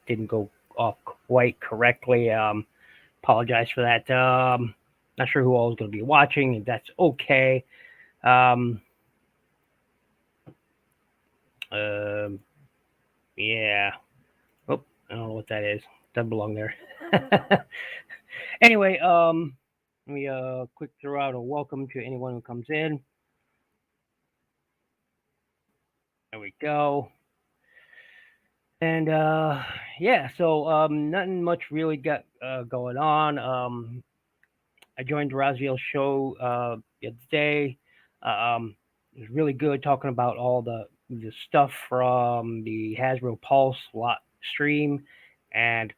didn't go off quite correctly. Apologize for that. Not sure who all is going to be watching, and that's okay. Um, yeah. Oh, I don't know what that is. Doesn't belong there. Anyway, let me quick throw out a welcome to anyone who comes in. There we go. And yeah, so nothing much really got going on. I joined Raziel's show the other day. It was really good talking about all the stuff from the Hasbro Pulse lot stream, and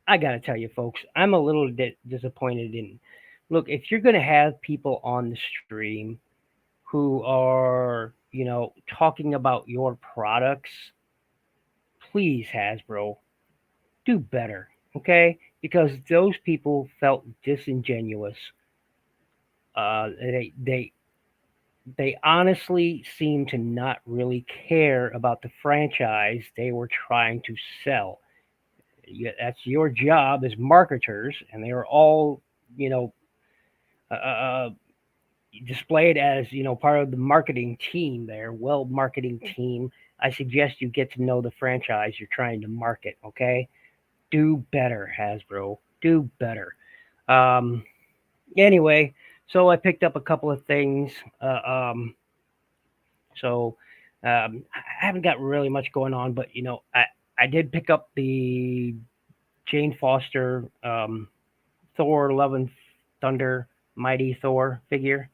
I gotta tell you, folks, I'm a little bit disappointed in. Look, if you're gonna have people on the stream who are, talking about your products, please, Hasbro, do better, okay? Because those people felt disingenuous. They honestly seem to not really care about the franchise they were trying to sell. That's your job as marketers, and they are all, you know, uh, displayed as part of the marketing team there, well marketing team. I suggest you get to know the franchise you're trying to market. Okay, do better, Hasbro. Do better. Um, anyway, so I picked up a couple of things. So I haven't got really much going on, but I did pick up the Jane Foster Thor Love and Thunder Mighty Thor figure,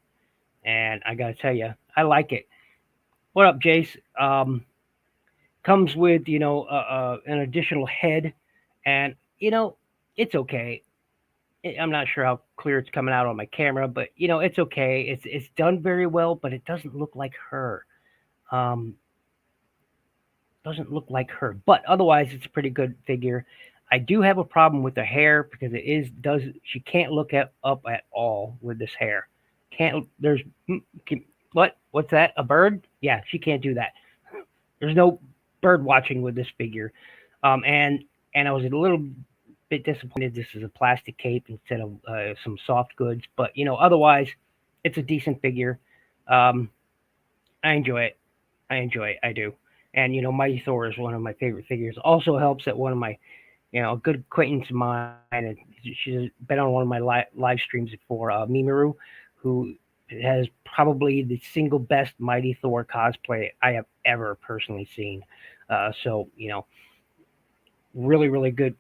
and I gotta tell you, I like it. What up, Jace? Comes with an additional head, and it's okay. I'm not sure how clear it's coming out on my camera, but it's okay. It's done very well, but it doesn't look like her. Um, doesn't look like her, but otherwise it's a pretty good figure. I do have a problem with the hair because she can't look up at all with this hair. Can't there's what's that? A bird? Yeah, she can't do that. There's no bird watching with this figure. And I was a little bit disappointed this is a plastic cape instead of some soft goods, but otherwise it's a decent figure. Um, I enjoy it. I enjoy it. I do. And Mighty Thor is one of my favorite figures. Also helps that one of my a good acquaintance of mine, and she's been on one of my live streams before, Mimaru, who has probably the single best Mighty Thor cosplay I have ever personally seen. So really, really good.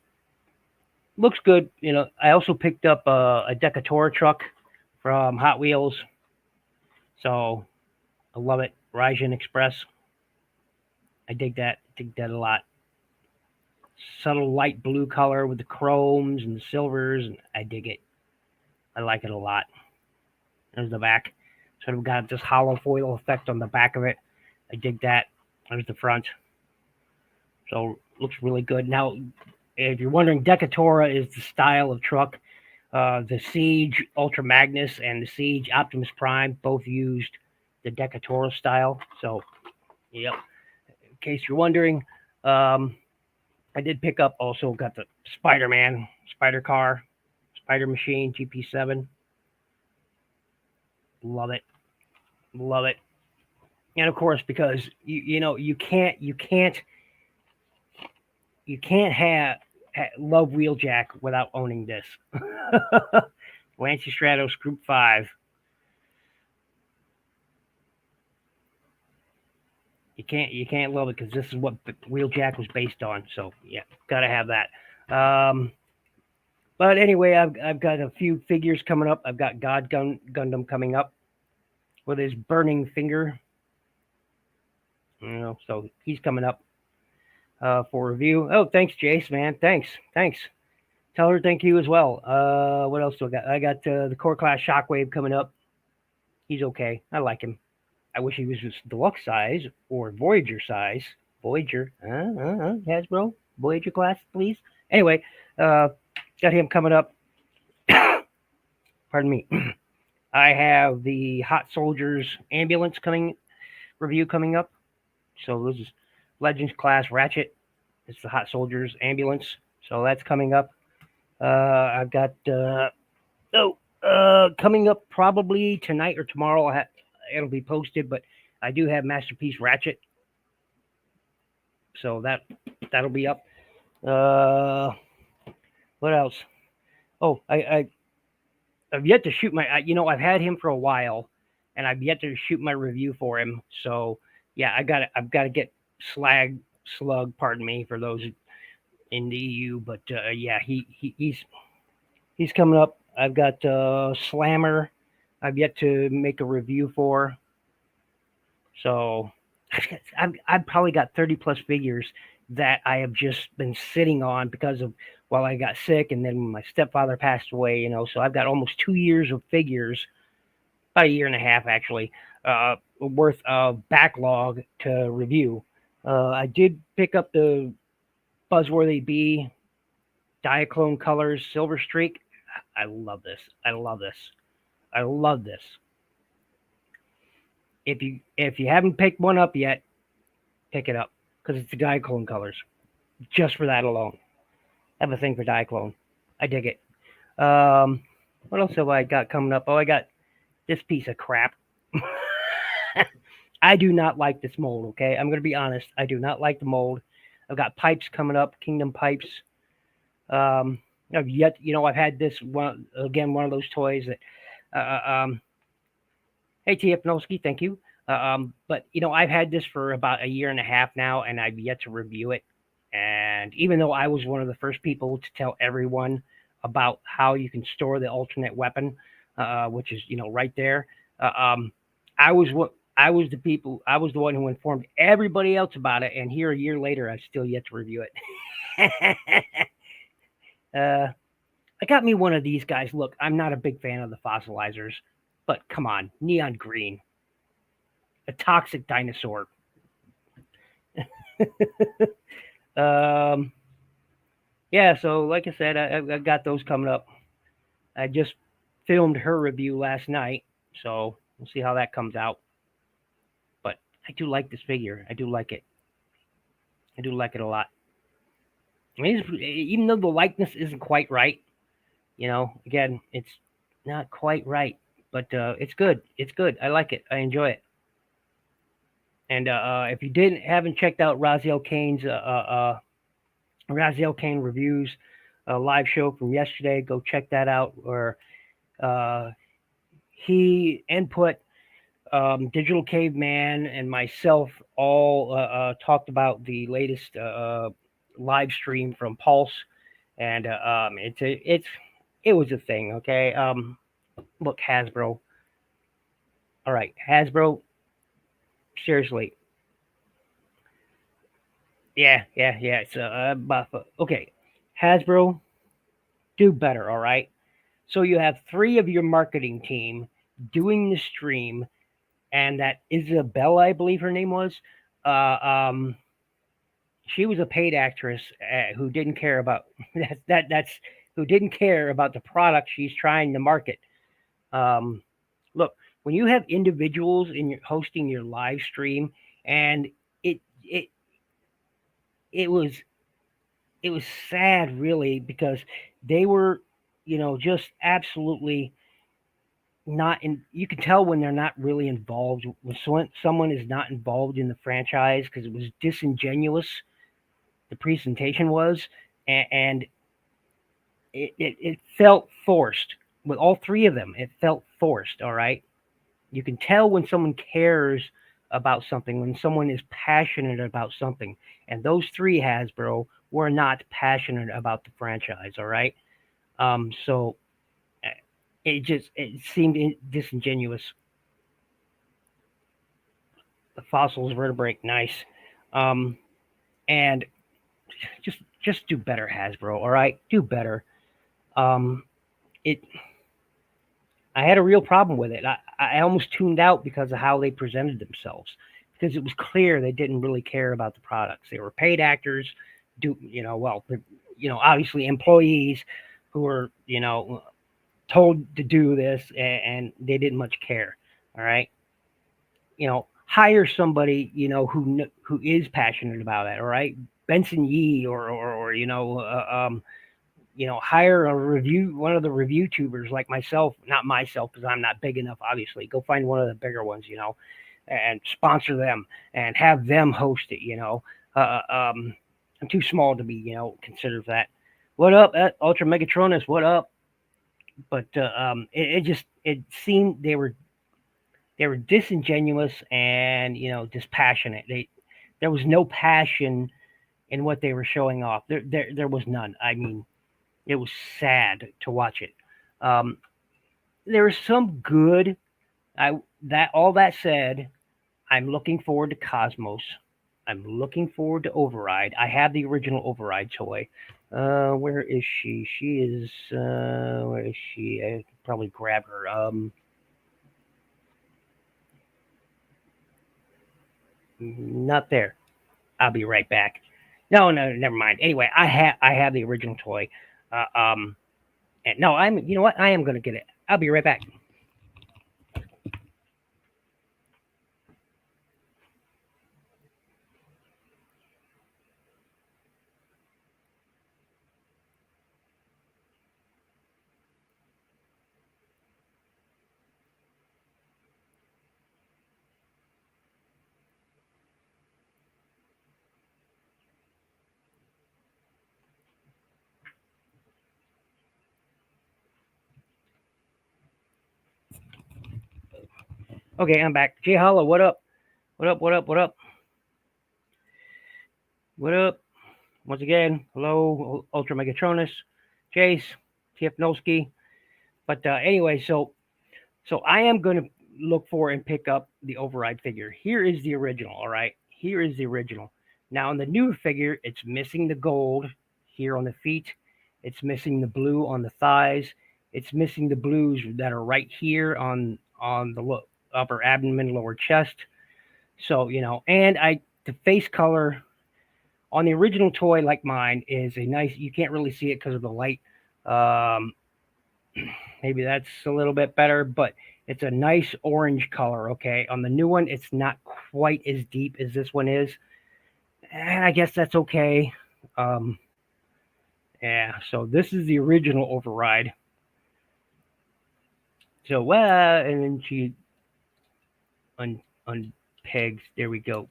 Looks good. I also picked up a Decatora truck from Hot Wheels, so I love it. Raijin Express. I dig that. Dig that a lot. Subtle light blue color with the chromes and the silvers, and I dig it. I like it a lot. There's the back. Sort of got this hollow foil effect on the back of it. I dig that. There's the front. So looks really good. Now, if you're wondering, Decatora is the style of truck. The Siege Ultra Magnus and the Siege Optimus Prime both used the Decatora style. So, yep. In case you're wondering, I did pick up, also got the Spider-Man, Spider Car, Spider Machine, GP7. Love it. Love it. And of course, because you can't love Wheeljack without owning this. Lancy Stratos Group 5. You can't love it because this is what Wheeljack was based on. So yeah, gotta have that. But anyway, I've got a few figures coming up. I've got Gundam coming up with his burning finger. So he's coming up for review. Oh, thanks, Jace, man. Thanks. Tell her thank you as well. What else do I got? I got the Core Class Shockwave coming up. He's okay. I like him. I wish he was just deluxe size or Voyager size. Voyager. Hasbro. Voyager class, please. Anyway, got him coming up. Pardon me. I have the Hot Soldiers ambulance review coming up. So this is Legends class Ratchet. It's the Hot Soldiers ambulance. So that's coming up. I've got coming up probably tonight or tomorrow. It'll be posted, but I do have Masterpiece Ratchet, so that'll be up. Uh, what else? Oh, I've yet to shoot my. I've had him for a while, and I've yet to shoot my review for him. So yeah, I've got to get slug. Pardon me for those in the EU, but yeah, he's coming up. I've got Slammer. I've yet to make a review for. So I've probably got 30 plus figures that I have just been sitting on because of while I got sick and then my stepfather passed away. So I've got almost 2 years of figures, about a year and a half actually, worth of backlog to review. I did pick up the Buzzworthy B Diaclone Colors Silver Streak. I love this. I love this. I love this. If you haven't picked one up yet, pick it up because it's the Diaclone colors. Just for that alone, I have a thing for Diaclone. I dig it. What else have I got coming up? Oh, I got this piece of crap. I do not like this mold. Okay, I'm gonna be honest. I do not like the mold. I've got pipes coming up, Kingdom pipes. I've had this one again, one of those toys that. Hey, TF Noski, thank you. But I've had this for about a year and a half now, and I've yet to review it. And even though I was one of the first people to tell everyone about how you can store the alternate weapon, which is right there, I was I was the one who informed everybody else about it. And here a year later, I've still yet to review it. I got me one of these guys. Look, I'm not a big fan of the fossilizers, but come on, neon green, a toxic dinosaur. Yeah, so like I said, I got those coming up. I just filmed her review last night, so we'll see how that comes out. But I do like this figure. I do like it. I do like it a lot. I mean, even though the likeness isn't quite right, again, it's not quite right, but it's good. It's good. I like it. I enjoy it. And if you haven't checked out Raziel Kane's Raziel Kane reviews live show from yesterday, go check that out. Where he input Digital Caveman and myself all talked about the latest live stream from Pulse, and it was a thing. Okay, look, Hasbro. All right, Hasbro. Seriously. Yeah. It's okay. Hasbro, do better. All right. So you have 3 of your marketing team doing the stream, and that Isabella, I believe her name was. She was a paid actress who didn't care about that's who didn't care about the product she's trying to market. Look, when you have individuals hosting your live stream, and it was sad really, because they were just absolutely not in. You can tell when they're not really involved, when someone is not involved in the franchise, because it was disingenuous, the presentation was, and it felt forced with all 3 of them. It felt forced. All right, you can tell when someone cares about something, when someone is passionate about something, and those 3 Hasbro were not passionate about the franchise. All right, so it seemed disingenuous. The fossils vertebrate, nice, and just do better, Hasbro. All right, do better. It. I had a real problem with it. I almost tuned out because of how they presented themselves, because it was clear they didn't really care about the products. They were paid actors, obviously employees who were, told to do this, and they didn't much care. All right, hire somebody, who is passionate about it. All right, Benson Yee or hire one of the review tubers like myself, not myself because I'm not big enough, obviously. Go find one of the bigger ones, and sponsor them and have them host it. I'm too small to be, considered that. What up, Ultra Megatronus? What up? But it seemed they were disingenuous and dispassionate. There was no passion in what they were showing off. There was none. I mean, it was sad to watch it. Um, there was some good. All that said, I'm looking forward to Cosmos. I'm looking forward to Override. I have the original Override toy. Where is she? She is. Where is she? I could probably grab her. Not there. I'll be right back. No, never mind. Anyway, I have the original toy. And no, you know what? I am gonna get it. I'll be right back. Okay, I'm back. Jay Hollow, what up? What up? What up? What up? What up? Once again, hello, Ultra Megatronus, Jace, TF Noski. But anyway, so I am going to look for and pick up the Override figure. Here is the original, all right? Here is the original. Now, on the new figure, it's missing the gold here on the feet. It's missing the blue on the thighs. It's missing the blues that are right here on the upper abdomen, lower chest. So, and the face color on the original toy, like mine, is a nice, you can't really see it because of the light. Um, Maybe that's a little bit better, but it's a nice orange color. Okay, on the new one, it's not quite as deep as this one is, and I guess that's okay. Um, yeah, so this is the original Override. So, and then she unpegs. There we go.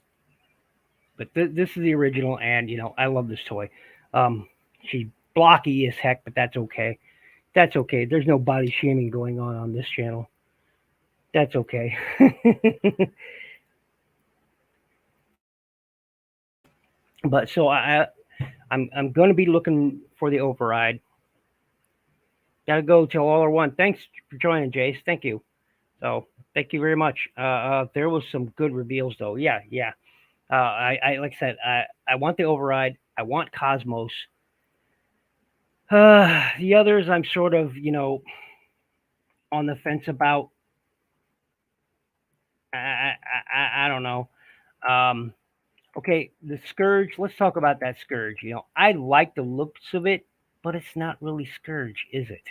But this is the original, and I love this toy. She's blocky as heck, but that's okay. That's okay. There's no body shaming going on this channel. That's okay. But so I'm going to be looking for the Override. Gotta go till all are one. Thanks for joining, Jace. Thank you. So thank you very much. There was some good reveals though. Yeah. I like I said, I want the Override. I want Cosmos. The others, I'm sort of on the fence about. I don't know. Okay, the Scourge. Let's talk about that Scourge. I like the looks of it, but it's not really Scourge, is it?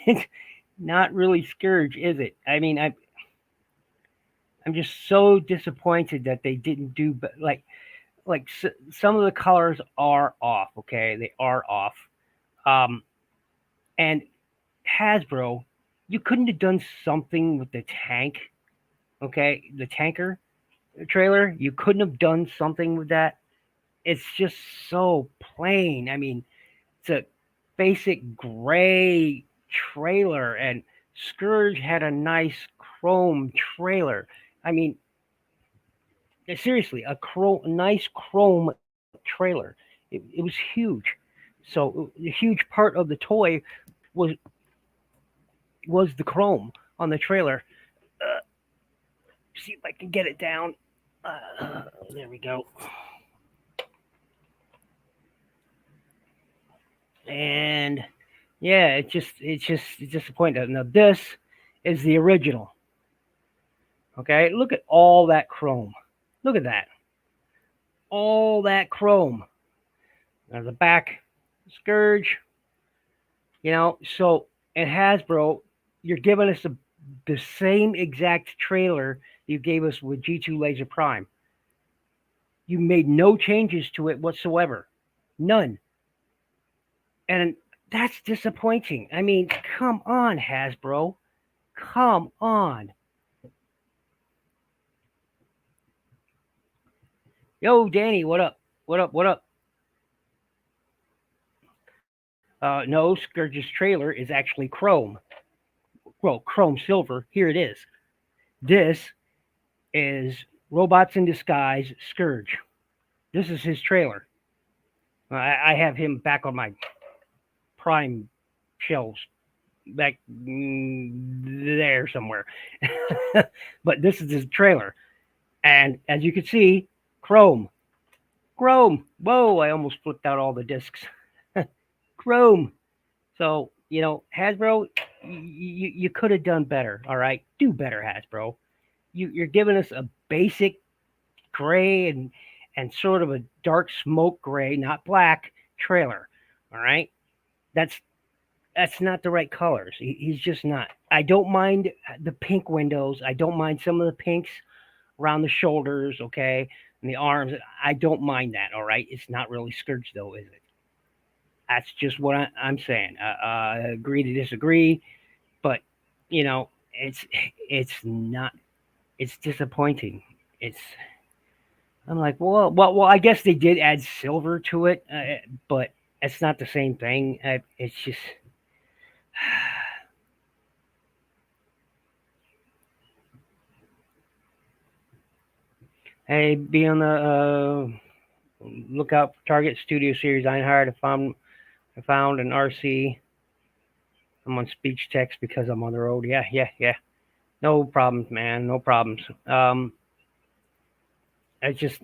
It's not really Scourge, is it? I mean, I'm just so disappointed that they didn't do some of the colors are off. Okay, they are off. And Hasbro, you couldn't have done something with the tank. Okay, the tanker trailer, you couldn't have done something with that. It's just so plain. I mean, it's a basic gray trailer, and Scourge had a nice chrome trailer. I mean, seriously, a nice chrome trailer. It was huge. So a huge part of the toy was the chrome on the trailer. See if I can get it down. There we go. And yeah, it's disappointing. Now this is the original. Okay, look at all that chrome. Look at that. All that chrome. Now the back Scourge. So at Hasbro, you're giving us the same exact trailer you gave us with G2 Laser Prime. You made no changes to it whatsoever. None. And that's disappointing. I mean, come on, Hasbro. Come on. Yo, Danny, what up? What up? What up? No, Scourge's trailer is actually chrome. Well, chrome silver. Here it is. This is Robots in Disguise Scourge. This is his trailer. I have him back on my Prime shelves, back there somewhere. But this is his trailer. And as you can see, chrome. Chrome. Whoa, I almost flipped out all the discs. Chrome. So, Hasbro, you could have done better, all right? Do better, Hasbro. You're giving us a basic gray and sort of a dark smoke gray, not black, trailer, all right? That's not the right colors. He's just not. I don't mind the pink windows. I don't mind some of the pinks around the shoulders, okay, and the arms. I don't mind that, all right? It's not really Scourge, though, is it? That's just what I'm saying. Agree to disagree, but it's not. It's disappointing. It's. I'm like, well. I guess they did add silver to it, but it's not the same thing. It's just. Hey, be on the lookout for Target Studio Series Einhard. I found an RC. I'm on speech text because I'm on the road. Yeah. No problems, man. No problems. I just,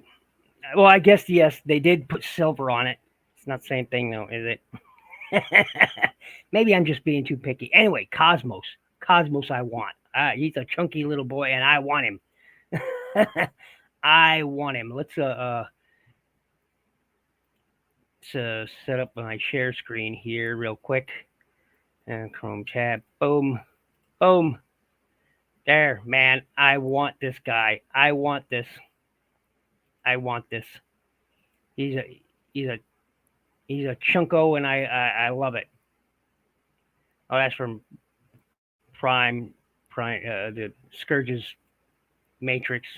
well, I guess yes, they did put silver on it. It's not the same thing though, is it? Maybe I'm just being too picky. Anyway, Cosmos. Cosmos, I want. He's a chunky little boy, and I want him. I want him. Let's set up my share screen here real quick. And Chrome tab. Boom. Boom. There, man. I want this guy. I want this. I want this. He's a chunko, and I love it. Oh, that's from Prime, the Scourge's Matrix.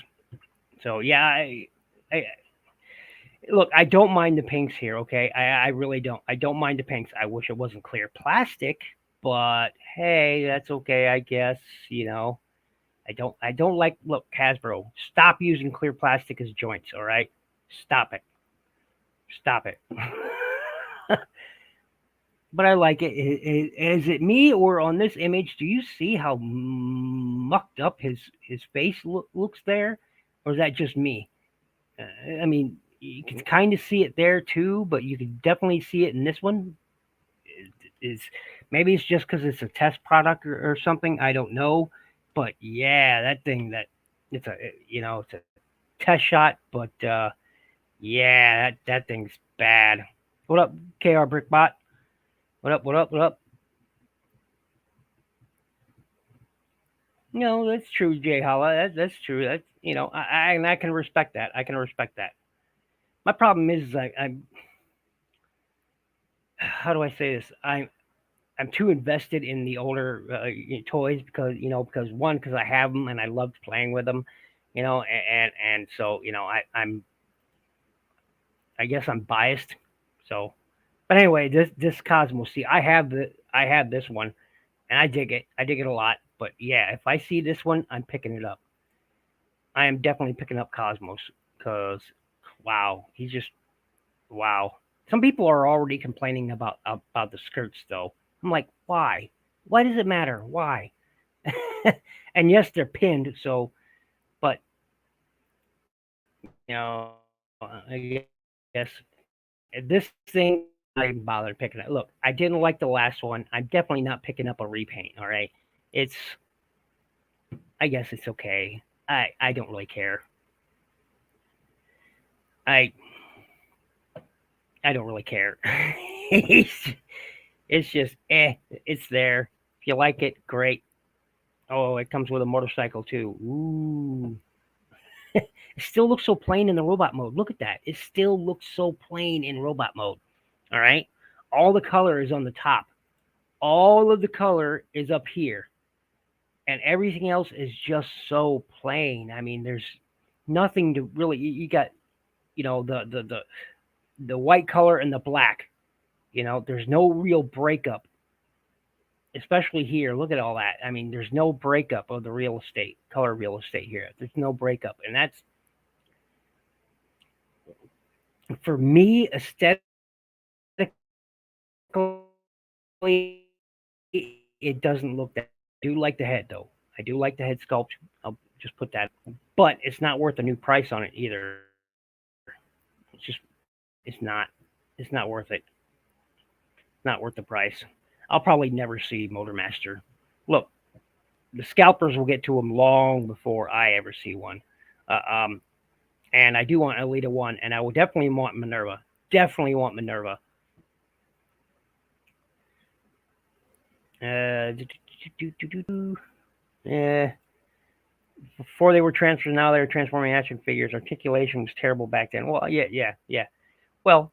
So yeah, I look. I don't mind the pinks here. Okay, I really don't. I don't mind the pinks. I wish it wasn't clear plastic, but hey, that's okay. I guess I don't like. Look, Hasbro, stop using clear plastic as joints. All right, stop it. Stop it. But I like it. Is it me, or on this image, do you see how mucked up his face looks there? Or is that just me? I mean, you can kind of see it there too, but you can definitely see it in this one. Is maybe it's just because it's a test product or something. I don't know, but yeah, it's a test shot, but yeah, that thing's bad. What up, KR Brickbot? What up? What up? What up? No, that's true, Jay Holla. That's true. That's I can respect that. I can respect that. My problem is I'm how do I say this? I'm too invested in the older toys because I have them and I loved playing with them, and so I guess I'm biased. So, but anyway, this Cosmos, see, I have this one, and I dig it. I dig it a lot. But yeah, if I see this one, I'm picking it up. I am definitely picking up Cosmos because wow, he's just wow. Some people are already complaining about the skirts though. I'm like, why? Why does it matter? Why? And yes, they're pinned. So, but I guess this thing I didn't bother picking it. Look, I didn't like the last one. I'm definitely not picking up a repaint. All right, it's. I guess it's okay. I don't really care. I don't really care. It's just it's there. If you like it, great. Oh, it comes with a motorcycle too. Ooh. It still looks so plain in the robot mode. Look at that. It still looks so plain in robot mode. All right. All the color is on the top. All of the color is up here. And everything else is just so plain. I mean, there's nothing to really. You got, the white color and the black. There's no real breakup, especially here. Look at all that. I mean, there's no breakup of the real estate, color real estate here. There's no breakup, and that's for me aesthetically. It doesn't look that. I do like the head though. I do like the head sculpt. I'll just put that. But it's not worth a new price on it either. It's not. It's not worth it. Not worth the price. I'll probably never see Motormaster. Look, the scalpers will get to them long before I ever see one. Uh, um, and I do want Alita 1, and I will definitely want Minerva. Definitely want Minerva. Yeah. Before they were transfers, now they're transforming action figures. Articulation was terrible back then. Well, yeah. Well,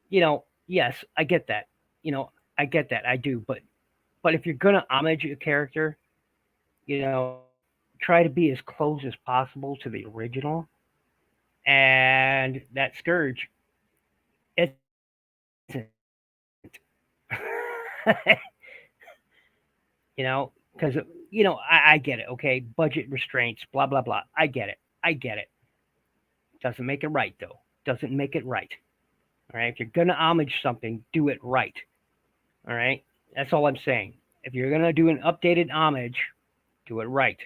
yes, I get that. I get that. I do. But if you're gonna homage a character, try to be as close as possible to the original. And that Scourge, it because I get it. Okay, budget restraints, blah blah blah. I get it. I get it. Doesn't make it right though. Doesn't make it right. All right. If you're gonna homage something, do it right. All right. That's all I'm saying. If you're gonna do an updated homage, do it right.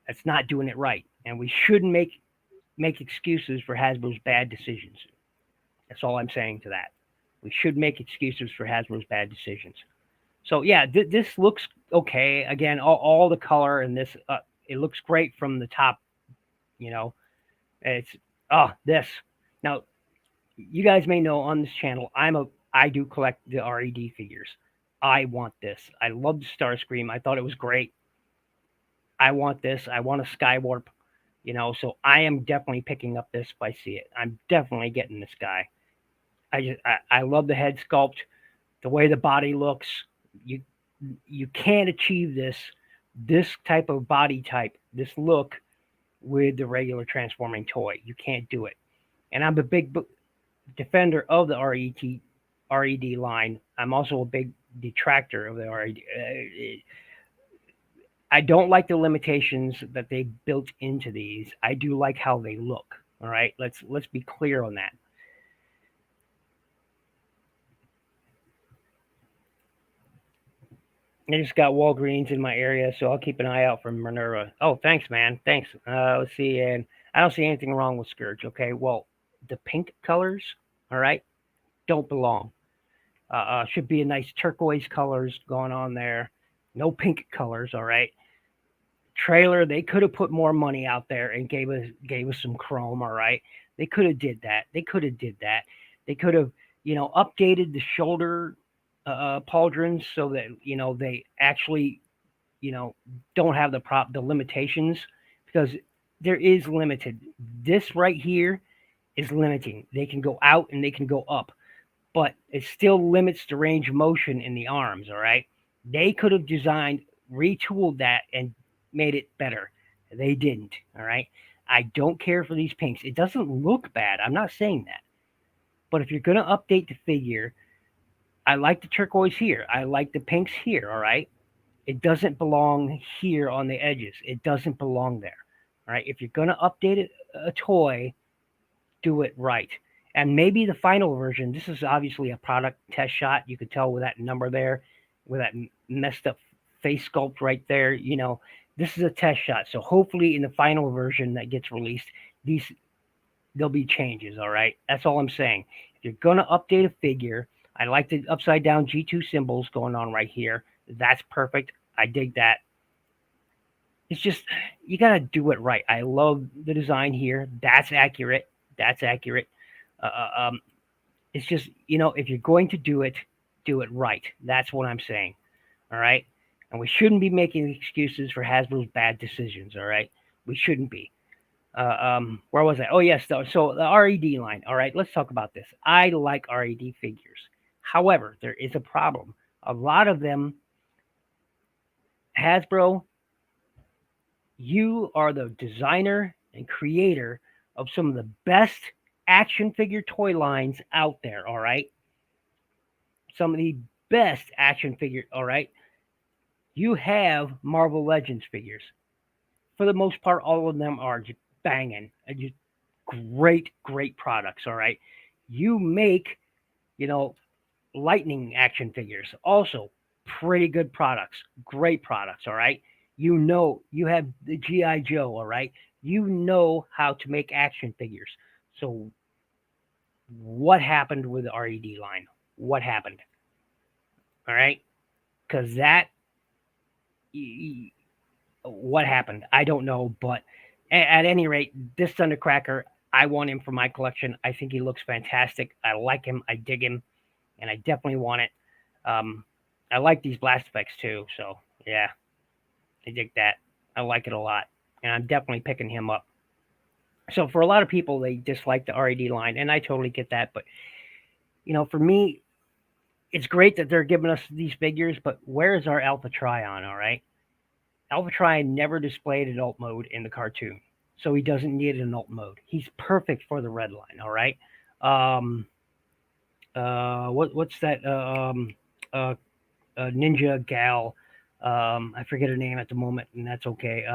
That's not doing it right, and we shouldn't make excuses for Hasbro's bad decisions. That's all I'm saying to that. We should make excuses for Hasbro's bad decisions. So yeah, this looks okay. Again, all the color in this, it looks great from the top. You know, it's this. Now, you guys may know on this channel, I do collect the RED figures. I want this. I love the Starscream. I thought it was great. I want this. I want a Skywarp. So I am definitely picking up this if I see it. I'm definitely getting this guy. I love the head sculpt, the way the body looks. You can't achieve this type of body type, this look with the regular transforming toy. You can't do it. And I'm a big defender of the RED line. I'm also a big detractor of the RED. I don't like the limitations that they built into these. I do like how they look. All right, let's be clear on that. I just got Walgreens in my area, so I'll keep an eye out for Minerva. Oh, thanks, man. Thanks. Let's see, and I don't see anything wrong with Scourge. Okay, well, the pink colors, all right, don't belong. Should be a nice turquoise colors going on there. No pink colors, all right. Trailer, they could have put more money out there and gave us some chrome, all right. They could have did that. They could have did that. They could have, updated the shoulder pauldrons so that they actually don't have the limitations, because there is limited. This right here is limiting. They can go out and they can go up, but it still limits the range of motion in the arms. All right, they could have retooled that and made it better. They didn't. All right, I don't care for these pinks. It doesn't look bad. I'm not saying that, but if you're gonna update the figure, I like the turquoise here. I like the pinks here. All right, it doesn't belong here on the edges. It doesn't belong there. All right, if you're gonna update a toy, do it right. And maybe the final version, this is obviously a product test shot. You could tell with that number there, with that messed up face sculpt right there. This is a test shot. So hopefully in the final version that gets released, there'll be changes. All right, that's all I'm saying. If you're gonna update a figure, I like the upside down G2 symbols going on right here. That's perfect. I dig that. It's just, you gotta do it right. I love the design here. That's accurate. That's accurate. It's just, if you're going to do it right. That's what I'm saying. All right. and we shouldn't be making excuses for Hasbro's bad decisions. All right, we shouldn't be. Where was I? Oh yes, so the RED line. All right, let's talk about this. I like RED figures. However, there is a problem. A lot of them, Hasbro, you are the designer and creator of some of the best action figure toy lines out there. All right, some of the best action figure. All right, you have Marvel Legends figures. For the most part, all of them are just banging, just great products. All right, you make, you know, Lightning action figures, also pretty good products, great products. All right, you have the GI Joe. All right, you know how to make action figures. So what happened with the RED line? What happened? All right, because that what happened? I don't know, but at any rate, this Thundercracker, I want him for my collection. I think he looks fantastic. I like him. I dig him, and I definitely want it. I like these blast effects too, so yeah, I dig that. I like it a lot, and I'm definitely picking him up. So for a lot of people, they dislike the RED line, and I totally get that. But for me, it's great that they're giving us these figures, but where is our Alpha Trion? All right, Alpha Trion never displayed adult mode in the cartoon, so he doesn't need an adult mode. He's perfect for the red line. All right. Um, what's that? Uh, Ninja gal. I forget her name at the moment, and that's okay.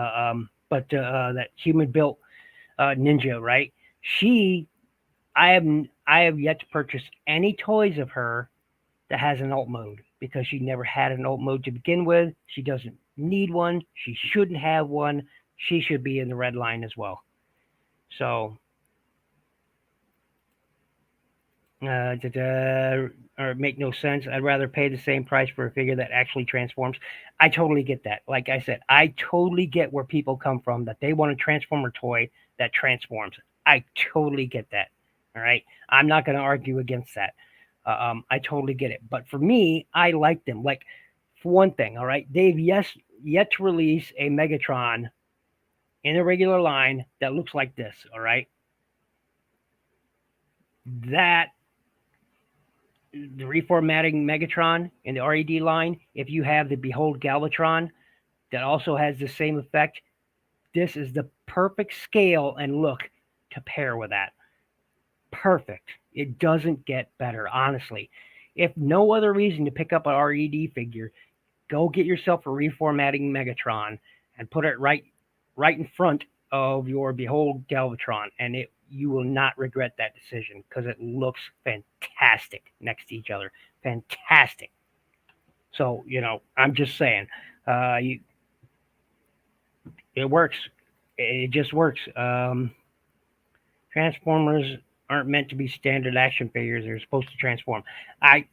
But that human built ninja, right? She, I have yet to purchase any toys of her that has an alt mode because she never had an alt mode to begin with. She doesn't need one. She shouldn't have one. She should be in the red line as well. So, or make no sense. I'd rather pay the same price for a figure that actually transforms. I totally get that. Like I said, I totally get where people come from that they want a Transformer toy that transforms. I totally get that. All right. I'm not going to argue against that. I totally get it. But for me, I like them. Like, for one thing, all right, they've yet to release a Megatron in a regular line that looks like this. All right. That the reformatting Megatron in the RED line, if you have the Behold Galvatron that also has the same effect, this is the perfect scale and look to pair with that. Perfect. It doesn't get better, honestly. If no other reason to pick up an RED figure, go get yourself a reformatting Megatron and put it right in front of your Behold Galvatron, and you will not regret that decision because it looks fantastic next to each other. Fantastic. So I'm just saying, it works. It just works. Transformers aren't meant to be standard action figures. They're supposed to transform.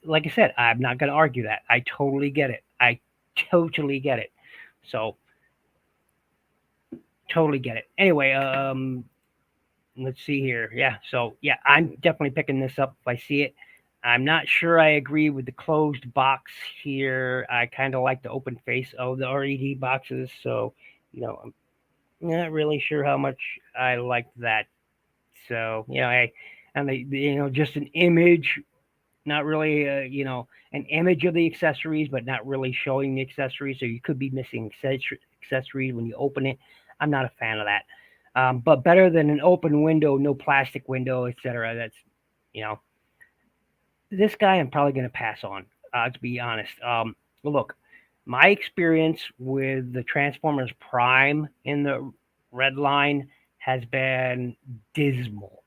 Like I said, I'm not going to argue that. I totally get it. I totally get it. So totally get it. Anyway, let's see here. Yeah, so yeah, I'm definitely picking this up if I see it. I'm not sure I agree with the closed box here. I kind of like the open face of the RED boxes, so I'm not really sure how much I like that. So just an image, not really an image of the accessories, but not really showing the accessories. So you could be missing accessories when you open it. I'm not a fan of that. But better than an open window, no plastic window, etc. That's, this guy I'm probably going to pass on, to be honest. Look, my experience with the Transformers Prime in the red line has been dismal.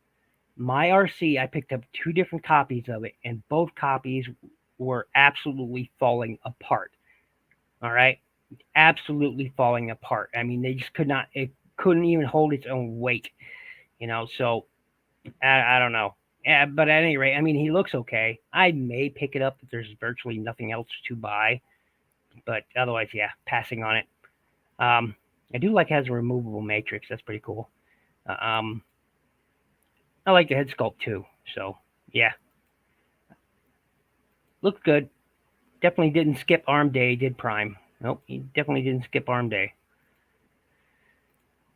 My RC, I picked up 2 different copies of it, and both copies were absolutely falling apart. All right? Absolutely falling apart. I mean, they just it couldn't even hold its own weight, so I don't know. Yeah, but at any rate, I mean, he looks okay. I may pick it up if there's virtually nothing else to buy, but otherwise, yeah, passing on it. I do like it has a removable matrix. That's pretty cool. I like the head sculpt too. So yeah, looks good. Definitely didn't skip Arm Day. Did Prime. Nope, he definitely didn't skip arm day.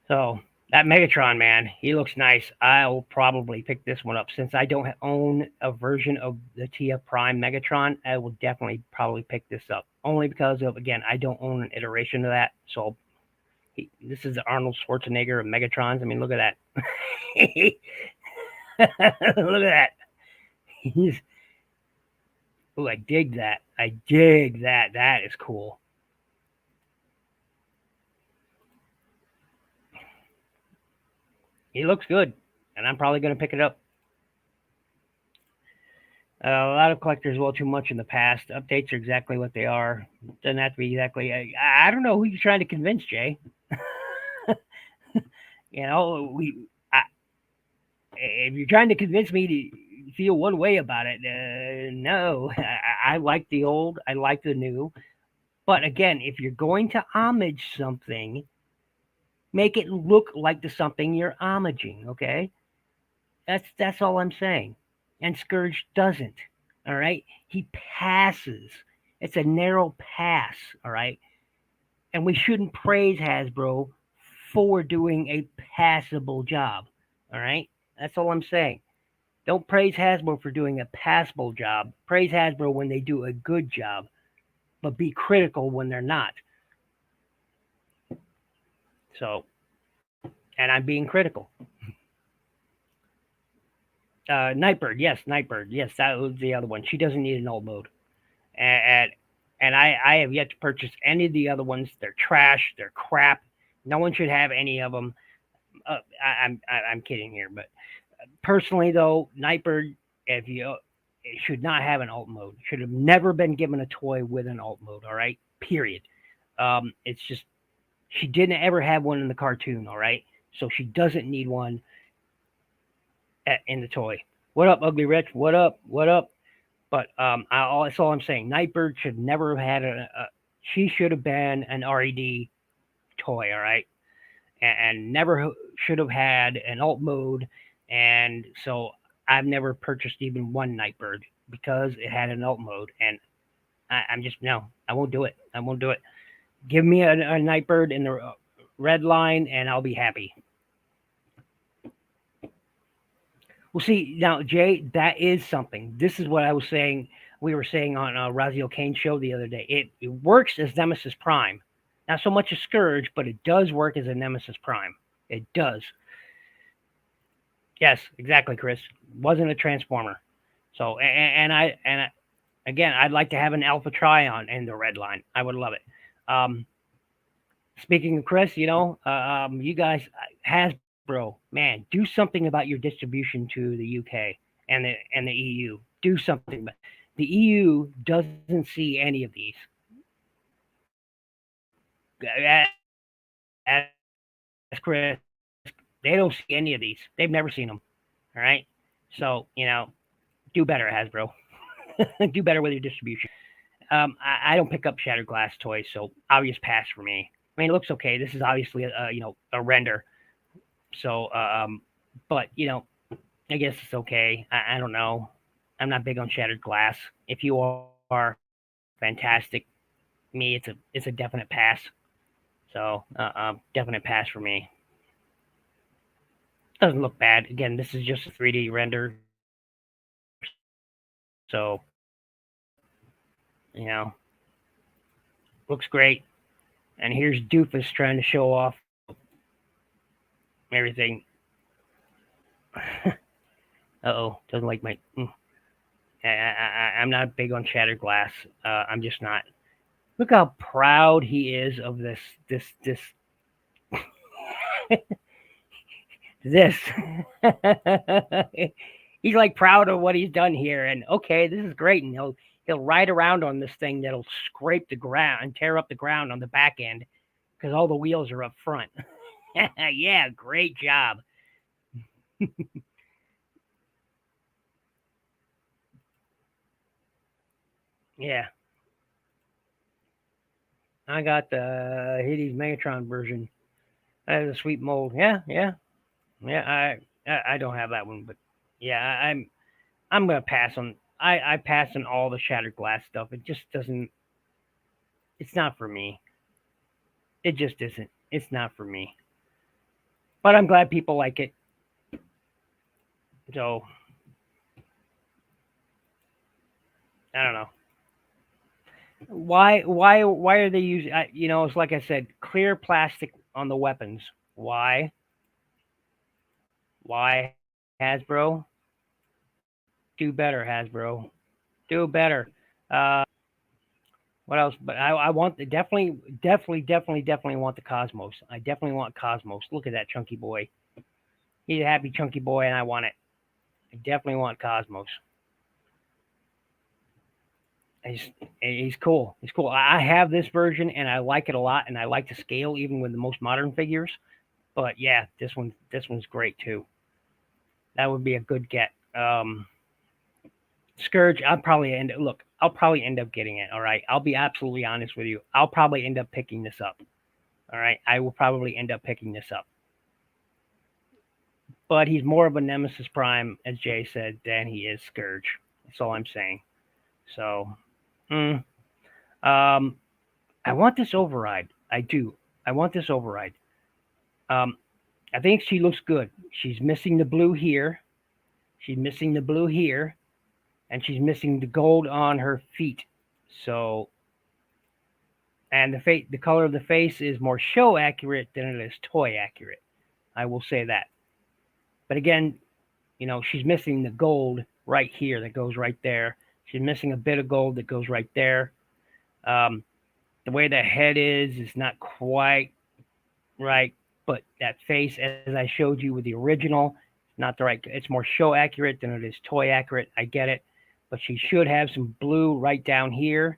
So that Megatron, man, he looks nice. I'll probably pick this one up since I don't own a version of the TF Prime Megatron. I will definitely probably pick this up only because of, again, I don't own an iteration of that. So this is the Arnold Schwarzenegger of Megatrons. I mean, look at that. Look at that. He's. Oh, I dig that. I dig that. That is cool. He looks good, and I'm probably going to pick it up. A lot of collectors will too much in the past. Updates are exactly what they are. Doesn't have to be exactly. I don't know who you're trying to convince, Jay. You know, if you're trying to convince me to feel one way about it, no. I like the old. I like the new. But again, if you're going to homage something, make it look like the something you're homaging. Okay, that's all I'm saying. And Scourge doesn't. All right, he passes. It's a narrow pass. All right, and we shouldn't praise Hasbro for doing a passable job. All right, that's all I'm saying. Don't praise Hasbro for doing a passable job. Praise Hasbro when they do a good job, but be critical when they're not. So, and I'm being critical. Nightbird, yes, Nightbird, yes, that was the other one. She doesn't need an alt mode, and I have yet to purchase any of the other ones. They're trash. They're crap. No one should have any of them. I'm kidding here, but personally though, Nightbird, if you it should not have an alt mode. Should have never been given a toy with an alt mode. All right, period. It's just she didn't ever have one in the cartoon. All right, so she doesn't need one in the toy. What up, Ugly Rich? What up? What up? But that's all I'm saying. Nightbird should never have had she should have been an RED toy, all right, and never should have had an alt mode. And so I've never purchased even one Nightbird because it had an alt mode, and I'm just no, I won't do it. I won't do it. Give me a Nightbird in the red line, and I'll be happy. Well, see now, Jay, that is something. This is what I was saying. We were saying on Razio Kane's show the other day. It works as Nemesis Prime, not so much a Scourge, but it does work as a Nemesis Prime. It does. Yes, exactly, Chris. Wasn't a Transformer. So, again, I'd like to have an Alpha Trion in the red line. I would love it. Speaking of Chris, you guys, Hasbro, man, do something about your distribution to the UK and the EU. Do something. But the EU doesn't see any of these. As Chris, they don't see any of these. They've never seen them. All right. So, do better, Hasbro. Do better with your distribution. I don't pick up Shattered Glass toys, so obvious pass for me. I mean, it looks okay. This is obviously a render. So, but I guess it's okay. I don't know. I'm not big on Shattered Glass. If you are, fantastic. Me, it's a definite pass. So, definite pass for me. Doesn't look bad. Again, this is just a 3D render. So, looks great. And here's Doofus trying to show off everything. Uh-oh, doesn't like my... I'm not big on Shattered Glass. I'm just not. Look how proud he is of this. This. He's like proud of what he's done here, and okay, this is great, and he'll ride around on this thing that'll scrape the ground and tear up the ground on the back end because all the wheels are up front. Yeah, great job. Yeah. I got the Hades Megatron version. That is a sweet mold. Yeah. I don't have that one, but yeah, I'm gonna pass on. I pass on all the Shattered Glass stuff. It just doesn't. It's not for me. It just isn't. It's not for me. But I'm glad people like it. So I don't know. Why are they using? It's like I said, clear plastic on the weapons. Why? Why, Hasbro? Do better, Hasbro. Do better. What else? But I want definitely want the Cosmos. I definitely want Cosmos. Look at that chunky boy. He's a happy chunky boy, and I want it. I definitely want Cosmos. He's cool. He's cool. I have this version, and I like it a lot, and I like to scale even with the most modern figures. But yeah, this one's great too. That would be a good get. Scourge, I'll probably end up getting it. All right, I'll be absolutely honest with you. I'll probably end up picking this up. All right, I will probably end up picking this up. But he's more of a Nemesis Prime, as Jay said, than he is Scourge. That's all I'm saying. So, I want this override. I do. I want this override. I think she looks good. She's missing the blue here. She's missing the blue here, and she's missing the gold on her feet. So, and the color of the face is more show accurate than it is toy accurate. I will say that. But again, she's missing the gold right here that goes right there. She's missing a bit of gold that goes right there. The way the head is not quite right, but that face, as I showed you with the original, not the right. It's more show accurate than it is toy accurate. I get it, but she should have some blue right down here,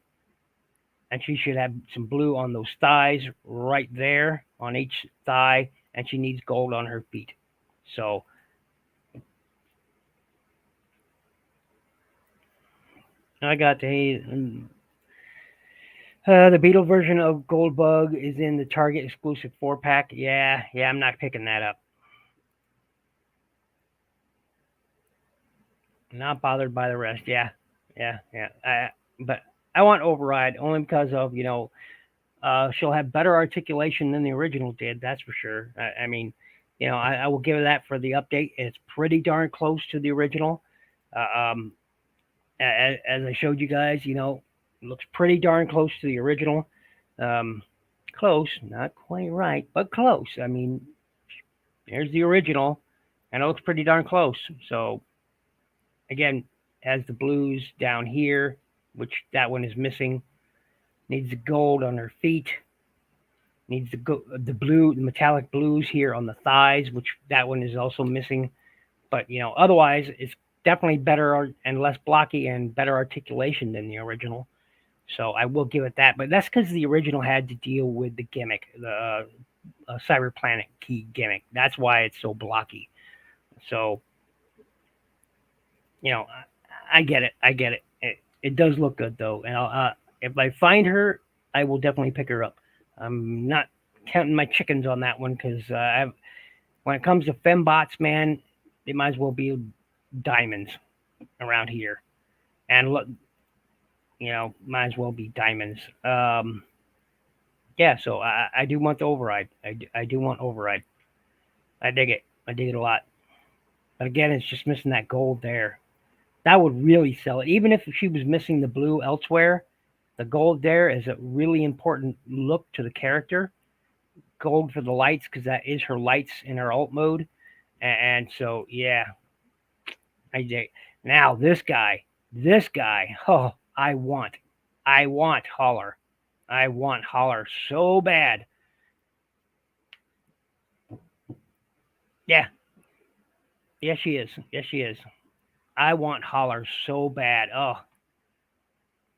and she should have some blue on those thighs right there on each thigh, and she needs gold on her feet. So I got the Beetle version of Goldbug is in the Target exclusive 4-pack. Yeah, I'm not picking that up. Not bothered by the rest. Yeah. But I want Override only because of she'll have better articulation than the original did. That's for sure. I mean, I will give her that for the update. It's pretty darn close to the original. As I showed you guys, looks pretty darn close to the original. Close, not quite right, but close. I mean, there's the original, and it looks pretty darn close. So, again, has the blues down here, which that one is missing. Needs the gold on her feet. Needs the blue, the metallic blues here on the thighs, which that one is also missing. But otherwise, it's definitely better and less blocky and better articulation than the original. So I will give it that. But that's because the original had to deal with the gimmick, the Cyber Planet key gimmick. That's why it's so blocky. So, I get it. It does look good though, and if I find her, I will definitely pick her up. I'm not counting my chickens on that one because when it comes to fembots, man, they might as well be diamonds around here, and look, might as well be diamonds. Yeah, so I do want the override. I do want override. I dig it. I dig it a lot. But again, it's just missing that gold there. That would really sell it. Even if she was missing the blue elsewhere, the gold there is a really important look to the character. Gold for the lights, because that is her lights in her alt mode. And so, yeah. I dig. Now, this guy, oh, I want Holler. I want Holler so bad. Yeah. Yes, she is. I want Holler so bad. Oh,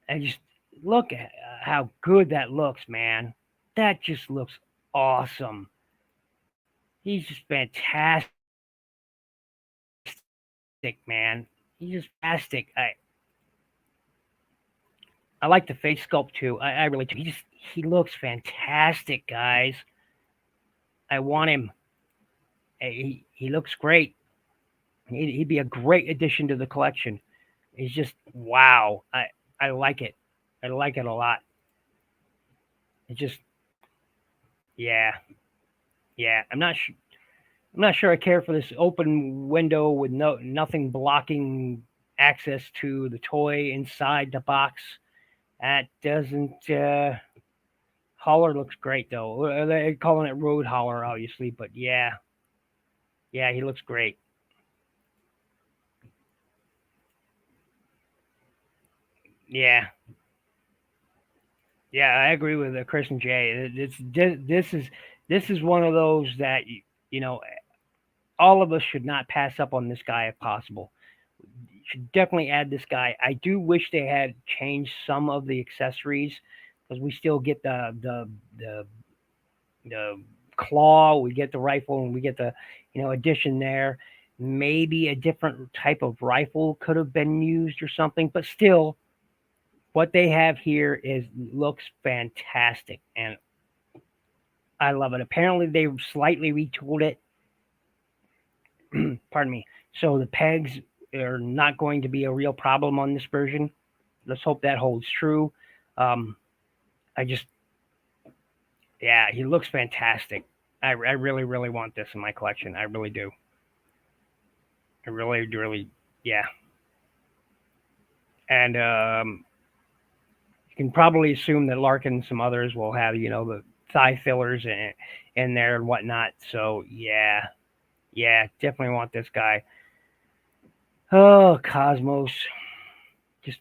and just look at how good that looks, man. That just looks awesome. He's just fantastic, man. He's just fantastic. I like the face sculpt too. I really do. He looks fantastic, guys. I want him. He looks great. He'd be a great addition to the collection. He's just wow. I like it. I like it a lot. It's just, yeah, yeah. I'm not sure I care for this open window with nothing blocking access to the toy inside the box. That doesn't. Holler looks great though. They're calling it Road Holler, obviously, but yeah, yeah, he looks great. Yeah, yeah, I agree with Chris and Jay. This is one of those that you know all of us should not pass up on this guy if possible. You should definitely add this guy. I do wish they had changed some of the accessories because we still get the claw, we get the rifle, and we get the addition there. Maybe a different type of rifle could have been used or something, but still, what they have here is looks fantastic, and I love it. Apparently, they slightly retooled it. Pardon me. So the pegs are not going to be a real problem on this version. Let's hope that holds true. Um, I just, yeah, he looks fantastic. I really, really want this in my collection. I really do. I really, really, yeah. And you can probably assume that Larkin and some others will have, the thigh fillers in there and whatnot. So yeah, yeah, definitely want this guy. Oh, Cosmos, just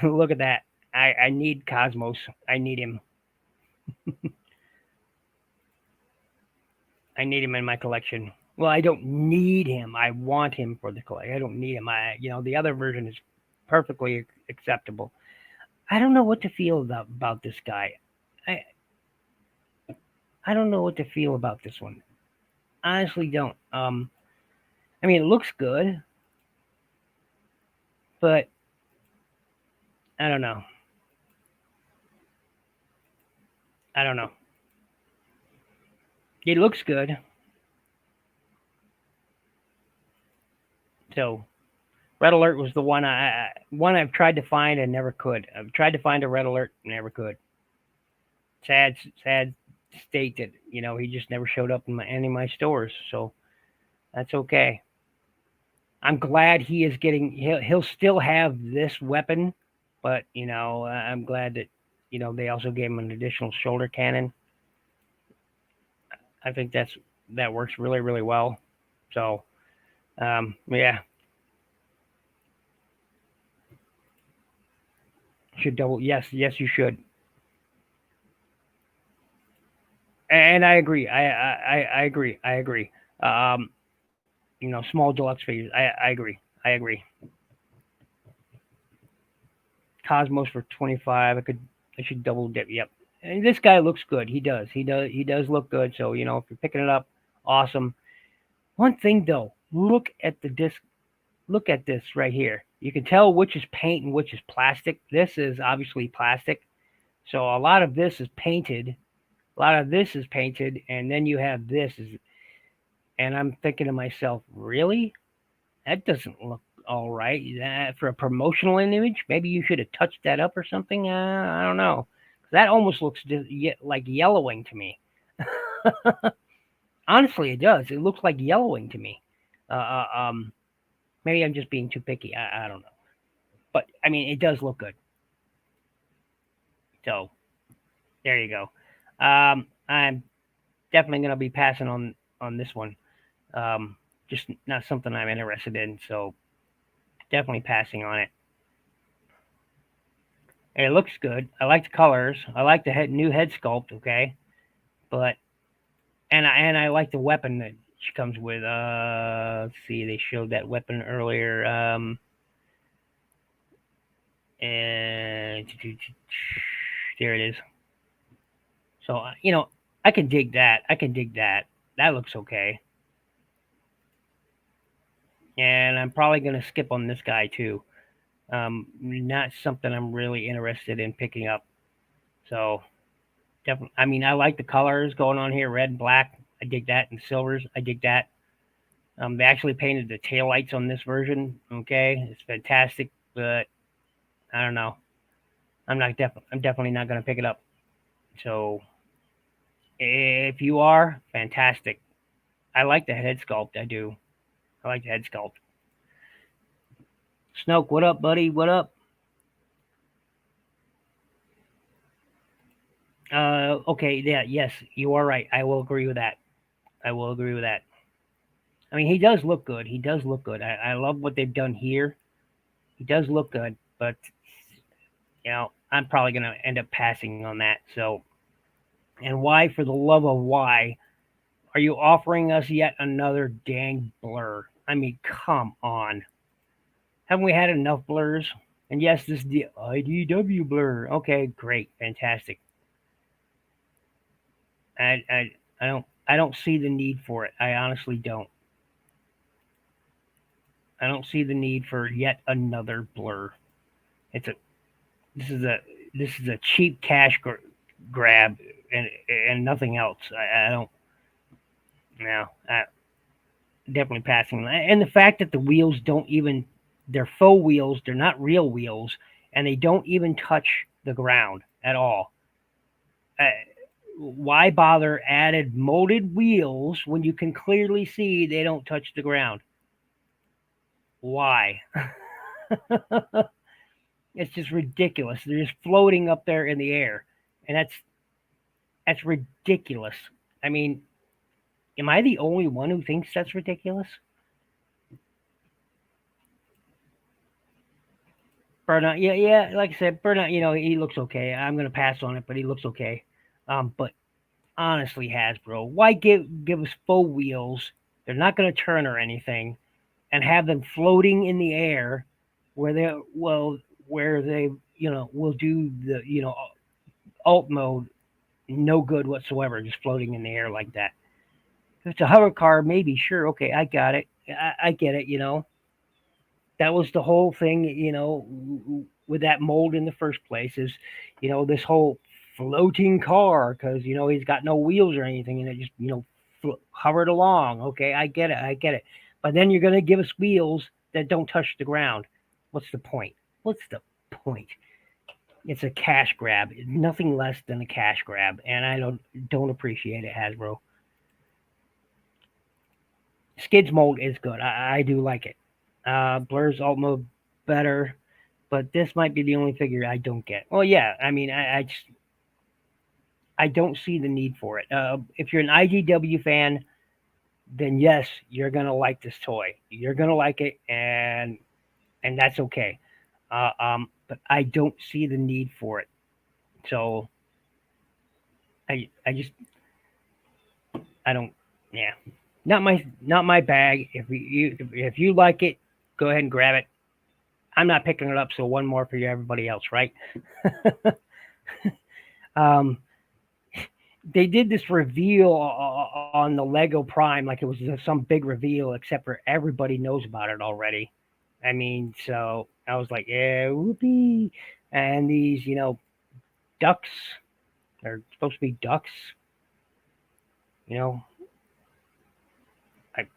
look at that. I need Cosmos. I need him. I need him in my collection. Well, I don't need him. I want him for the collection. I don't need him. The other version is perfectly acceptable. I don't know what to feel about this guy. I I don't know what to feel about this one. Honestly, don't. I mean, it looks good, but I don't know. I don't know. It looks good. So, Red Alert was the one I've tried to find and never could. I've tried to find a Red Alert, never could. Sad state that he just never showed up in any of my stores. So that's okay. I'm glad he is getting. He'll still have this weapon, but I'm glad that they also gave him an additional shoulder cannon. I think that works really really well. So yeah, should double. Yes, you should. And I agree. I agree. I agree. Um, small deluxe figures. I agree. I agree. Cosmos for 25. I should double dip. Yep. And this guy looks good. He does. He does look good. So if you're picking it up, awesome. One thing though, look at the disc. Look at this right here. You can tell which is paint and which is plastic. This is obviously plastic. So a lot of this is painted. A lot of this is painted, and then you have this. And I'm thinking to myself, really? That doesn't look all right. For a promotional image, maybe you should have touched that up or something. I don't know. That almost looks like yellowing to me. Honestly, it does. It looks like yellowing to me. Uh, uh, um, Maybe I'm just being too picky. I don't know. But I mean, it does look good. So there you go. I'm definitely going to be passing on this one. Just not something I'm interested in. So definitely passing on it. It looks good. I like the colors. I like the new head sculpt. Okay, but I like the weapon that she comes with. Let's see, they showed that weapon earlier. And there it is. So I can dig that. I can dig that. That looks okay. And I'm probably gonna skip on this guy too. Not something I'm really interested in picking up. So definitely, I mean, I like the colors going on here, red and black. I dig that, and silvers. I dig that. They actually painted the taillights on this version. Okay, it's fantastic, but I don't know. I'm definitely not going to pick it up. So if you are, fantastic. I like the head sculpt. I do. I like the head sculpt. Snoke, what up, buddy? What up? Okay, yeah, yes, you are right. I will agree with that. I will agree with that. I mean, he does look good. He does look good. I love what they've done here. He does look good, but I'm probably gonna end up passing on that. So, and why, for the love of why, are you offering us yet another dang blur? I mean, come on. Haven't we had enough blurs? And yes, this is the IDW blur. Okay, great, fantastic. I don't see the need for it. I honestly don't. I don't see the need for yet another blur. It's a this is a this is a cheap cash grab and nothing else. I don't. No, definitely passing. And the fact that the wheels don't even they're faux wheels. They're not real wheels, and they don't even touch the ground at all. Uh, why bother added molded wheels when you can clearly see they don't touch the ground? Why? It's just ridiculous. They're just floating up there in the air, and that's ridiculous. I mean, am I the only one who thinks that's ridiculous? Burnout, yeah, yeah. Like I said, Burnout. He looks okay. I'm gonna pass on it, but he looks okay. But honestly, Hasbro, why give us faux wheels? They're not gonna turn or anything, and have them floating in the air, where they will do the alt mode, no good whatsoever, just floating in the air like that. If it's a hover car, maybe, sure, okay, I got it. I get it. That was the whole thing. With that mold in the first place is, this whole floating car because he's got no wheels or anything, and it just hovered along. Okay, I get it. I get it. But then you're gonna give us wheels that don't touch the ground. What's the point? What's the point? It's a cash grab. Nothing less than a cash grab, and I don't appreciate it, Hasbro. Skids mold is good. I do like it. Blur's alt mode better, but this might be the only figure I don't get. Well, yeah, I mean, I don't see the need for it. If you're an IDW fan, then yes, you're gonna like this toy. You're gonna like it, and that's okay. But I don't see the need for it. So I just I don't. Yeah, not my bag. If you like it, go ahead and grab it. I'm not picking it up, so one more for everybody else, right? um, they did this reveal on the Lego Prime, like it was some big reveal, except for everybody knows about it already. I mean, so I was like, yeah, whoopee. And these, ducks are supposed to be ducks, you know.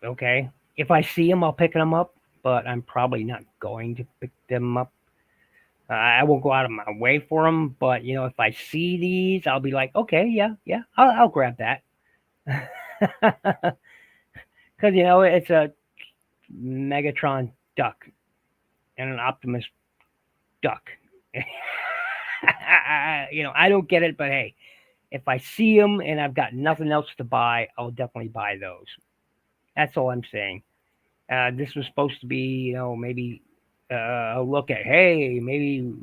Okay. If I see them, I'll pick them up, but I'm probably not going to pick them up. I won't go out of my way for them, but if I see these, I'll be like, okay, yeah, yeah, I'll grab that. Because it's a Megatron duck and an Optimus duck. I don't get it, but hey, if I see them and I've got nothing else to buy, I'll definitely buy those. That's all I'm saying. This was supposed to be, maybe a look at, hey, maybe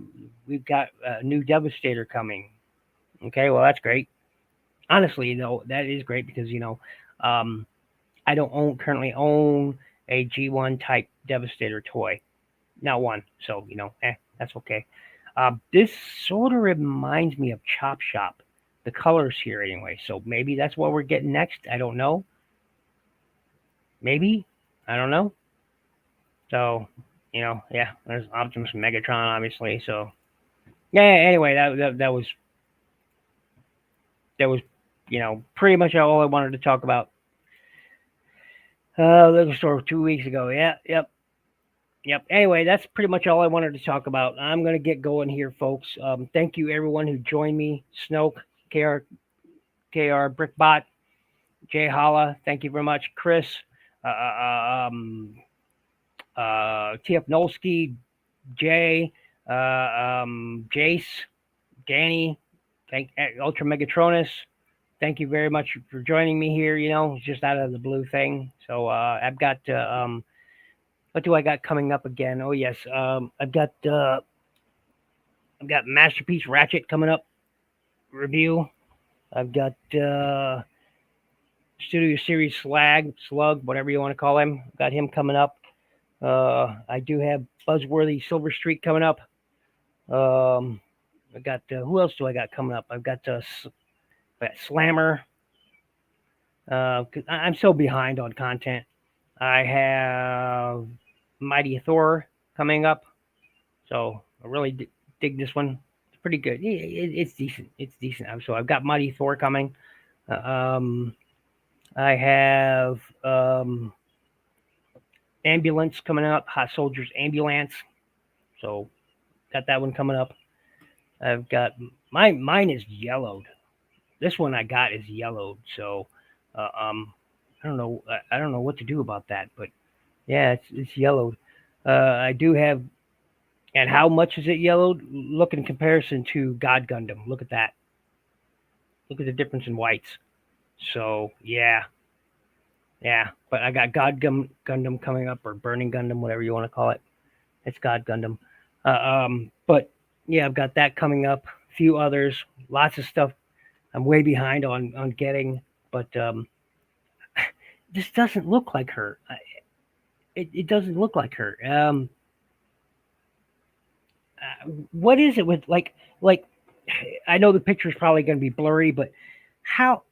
we've got a new Devastator coming. Okay, well, that's great. Honestly, though, that is great because, um, I don't currently own a G1 type Devastator toy. Not one. So, that's okay. This sort of reminds me of Chop Shop. The colors here, anyway. So maybe that's what we're getting next. I don't know. Maybe. I don't know. So, yeah, there's Optimus and Megatron, obviously. So, yeah. Anyway, that was pretty much all I wanted to talk about. Lego store 2 weeks ago. Yeah, yep. Yep. Anyway, that's pretty much all I wanted to talk about. I'm going to get going here, folks. Thank you, everyone who joined me. Snoke, KR Brickbot, Jay Holla, thank you very much. Chris, TF Nolsky, Jay, Jace, Danny, Ultra Megatronus. Thank you very much for joining me here. Just out of the blue thing. So I've got what do I got coming up again? Oh yes, I've got Masterpiece Ratchet coming up review. I've got Studio Series Slug, whatever you want to call him. Got him coming up. I do have Buzzworthy Silver Streak coming up. I got who else do I got coming up? I've got Slammer. 'Cause I'm so behind on content. I have Mighty Thor coming up, so I really dig this one. It's pretty good. It's decent. It's decent. So I've got Mighty Thor coming. I have Ambulance coming up. Hot Soldiers Ambulance. So got that one coming up. I've got mine is yellowed. This one I got is yellowed. So I don't know. I don't know what to do about that, but yeah, it's yellowed. I do have, and how much is it yellowed? Look in comparison to God Gundam. Look at that. Look at the difference in whites. So yeah. But I got God Gundam coming up, or Burning Gundam, whatever you want to call it. It's God Gundam. But yeah, I've got that coming up. A few others, lots of stuff. I'm way behind on getting, but this doesn't look like her. It doesn't look like her. What is it with like? I know the picture is probably going to be blurry, but how?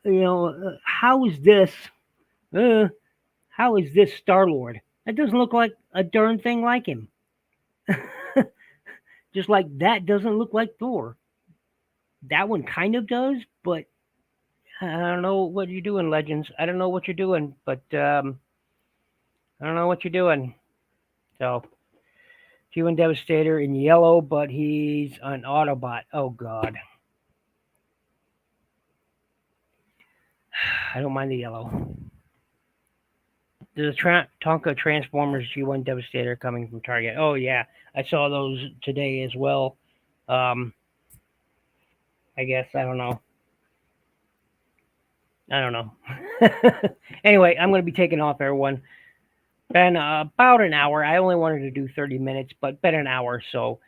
How is this? How is this Star-Lord? That doesn't look like a darn thing like him. Just like that doesn't look like Thor. That one kind of does, but I don't know what you're doing, Legends. I don't know what you're doing, but I don't know what you're doing. So, Human Devastator in yellow, but he's an Autobot. Oh, God. I don't mind the yellow. There's a Tonka Transformers G1 Devastator coming from Target. Oh, yeah. I saw those today as well. I guess. I don't know. Anyway, I'm going to be taking off, everyone. Been about an hour. I only wanted to do 30 minutes, but been an hour. So,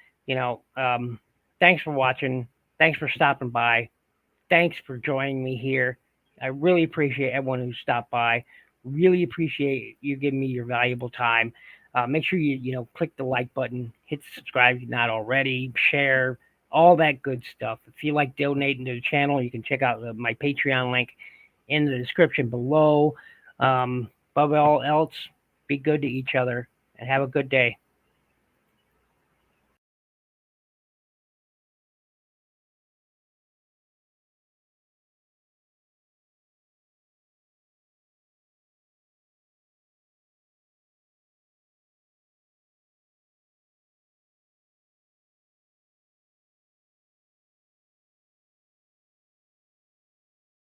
thanks for watching. Thanks for stopping by. Thanks for joining me here. I really appreciate everyone who stopped by. Really appreciate you giving me your valuable time. Make sure you click the like button, hit subscribe if you're not already, share, all that good stuff. If you like donating to the channel, you can check out my Patreon link in the description below. Above all else, be good to each other and have a good day.